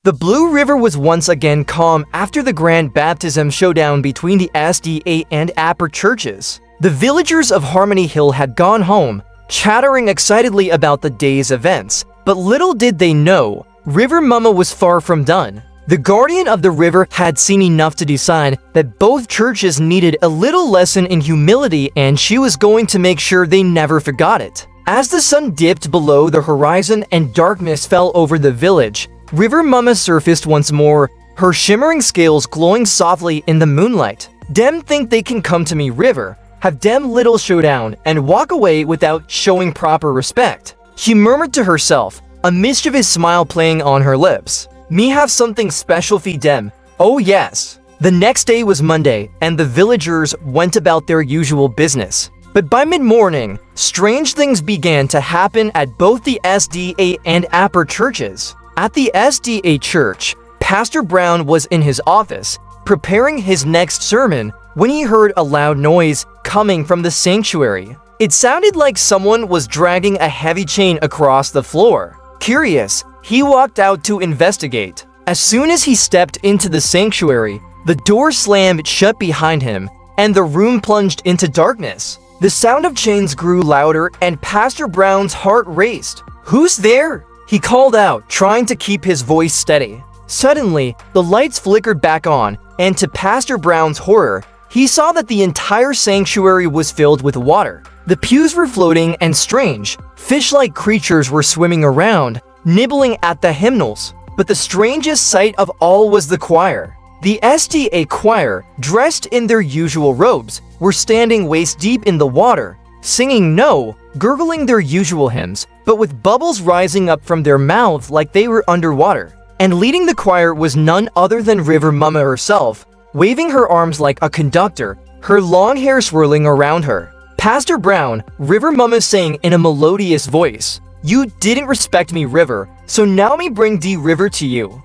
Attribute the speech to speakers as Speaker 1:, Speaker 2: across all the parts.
Speaker 1: The Blue River was once again calm after the grand baptism showdown between the SDA and APO churches. The villagers of Harmony Hill had gone home, chattering excitedly about the day's events, but little did they know, River Mumma was far from done. The guardian of the river had seen enough to decide that both churches needed a little lesson in humility, and she was going to make sure they never forgot it. As the sun dipped below the horizon and darkness fell over the village, River Mumma surfaced once more, her shimmering scales glowing softly in the moonlight. "Dem think they can come to me, River, have dem little showdown, and walk away without showing proper respect," she murmured to herself, a mischievous smile playing on her lips. "Me have something special for dem. Oh yes." The next day was Monday, and the villagers went about their usual business. But by mid-morning, strange things began to happen at both the SDA and APO churches. At the SDA church, Pastor Brown was in his office, preparing his next sermon, when he heard a loud noise coming from the sanctuary. It sounded like someone was dragging a heavy chain across the floor. Curious, he walked out to investigate. As soon as he stepped into the sanctuary, the door slammed shut behind him, and the room plunged into darkness. The sound of chains grew louder, and Pastor Brown's heart raced. "Who's there?" he called out, trying to keep his voice steady. Suddenly, the lights flickered back on, and to Pastor Brown's horror, he saw that the entire sanctuary was filled with water. The pews were floating, and strange, fish-like creatures were swimming around, nibbling at the hymnals. But the strangest sight of all was the choir. The SDA choir, dressed in their usual robes, were standing waist-deep in the water, singing no, gurgling their usual hymns, but with bubbles rising up from their mouths like they were underwater. And leading the choir was none other than River Mumma herself, waving her arms like a conductor, her long hair swirling around her. "Pastor Brown," River Mumma sang in a melodious voice, "you didn't respect me, River, so now me bring the river to you."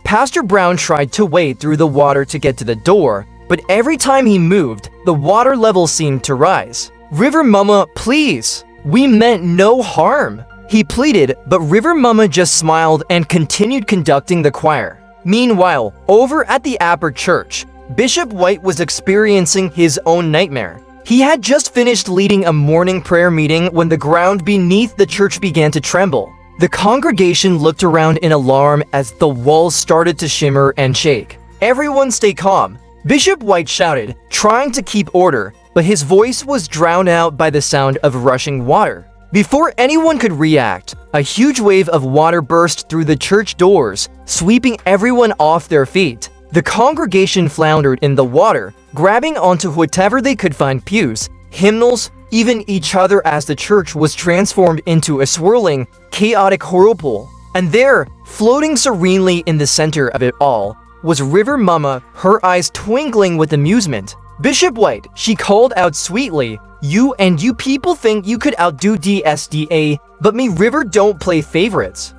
Speaker 1: Pastor Brown tried to wade through the water to get to the door, but every time he moved, the water level seemed to rise. "River Mumma, please, we meant no harm," he pleaded, but River Mumma just smiled and continued conducting the choir. Meanwhile, over at the APO church, Bishop White was experiencing his own nightmare. He had just finished leading a morning prayer meeting when the ground beneath the church began to tremble. The congregation looked around in alarm as the walls started to shimmer and shake. "Everyone stay calm," Bishop White shouted, trying to keep order, but his voice was drowned out by the sound of rushing water. Before anyone could react, a huge wave of water burst through the church doors, sweeping everyone off their feet. The congregation floundered in the water, grabbing onto whatever they could find: pews, hymnals, even each other, as the church was transformed into a swirling, chaotic whirlpool. And there, floating serenely in the center of it all, was River Mumma, her eyes twinkling with amusement. "Bishop White," she called out sweetly, you people think you could outdo the SDA, but me River don't play favorites."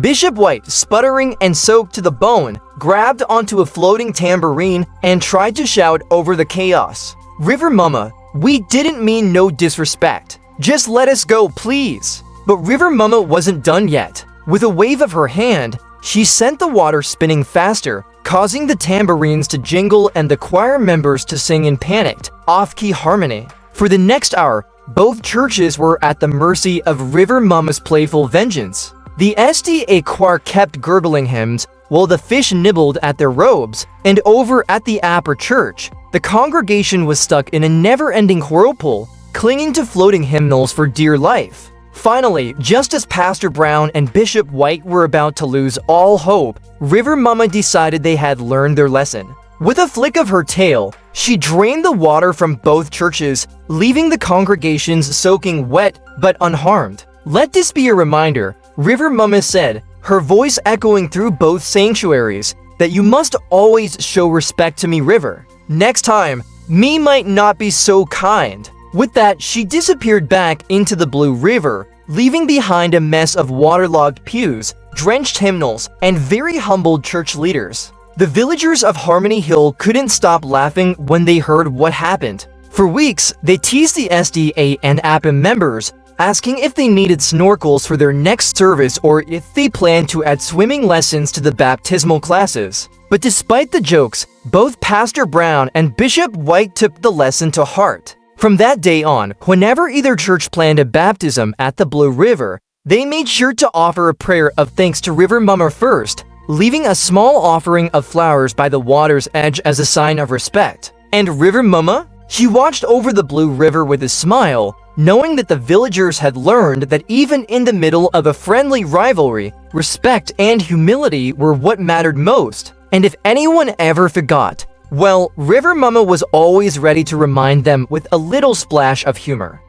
Speaker 1: Bishop White, sputtering and soaked to the bone, grabbed onto a floating tambourine and tried to shout over the chaos. "River Mumma, we didn't mean no disrespect. Just let us go, please." But River Mumma wasn't done yet. With a wave of her hand, she sent the water spinning faster, causing the tambourines to jingle and the choir members to sing in panicked, off-key harmony. For the next hour, both churches were at the mercy of River Mumma's playful vengeance. The SDA choir kept gurgling hymns, while the fish nibbled at their robes, and over at the APO church, the congregation was stuck in a never-ending whirlpool, clinging to floating hymnals for dear life. Finally, just as Pastor Brown and Bishop White were about to lose all hope, River Mumma decided they had learned their lesson. With a flick of her tail, she drained the water from both churches, leaving the congregations soaking wet but unharmed. "Let this be a reminder," River Mumma said, her voice echoing through both sanctuaries, "that you must always show respect to me, River. Next time, me might not be so kind." With that, she disappeared back into the Blue River, leaving behind a mess of waterlogged pews, drenched hymnals, and very humbled church leaders. The villagers of Harmony Hill couldn't stop laughing when they heard what happened. For weeks, they teased the SDA and APO members, asking if they needed snorkels for their next service or if they planned to add swimming lessons to the baptismal classes. But despite the jokes, both Pastor Brown and Bishop White took the lesson to heart. From that day on, whenever either church planned a baptism at the Blue River, they made sure to offer a prayer of thanks to River Mumma first, leaving a small offering of flowers by the water's edge as a sign of respect. And River Mumma? She watched over the Blue River with a smile, knowing that the villagers had learned that even in the middle of a friendly rivalry, respect and humility were what mattered most. And if anyone ever forgot, well, River Mumma was always ready to remind them with a little splash of humor.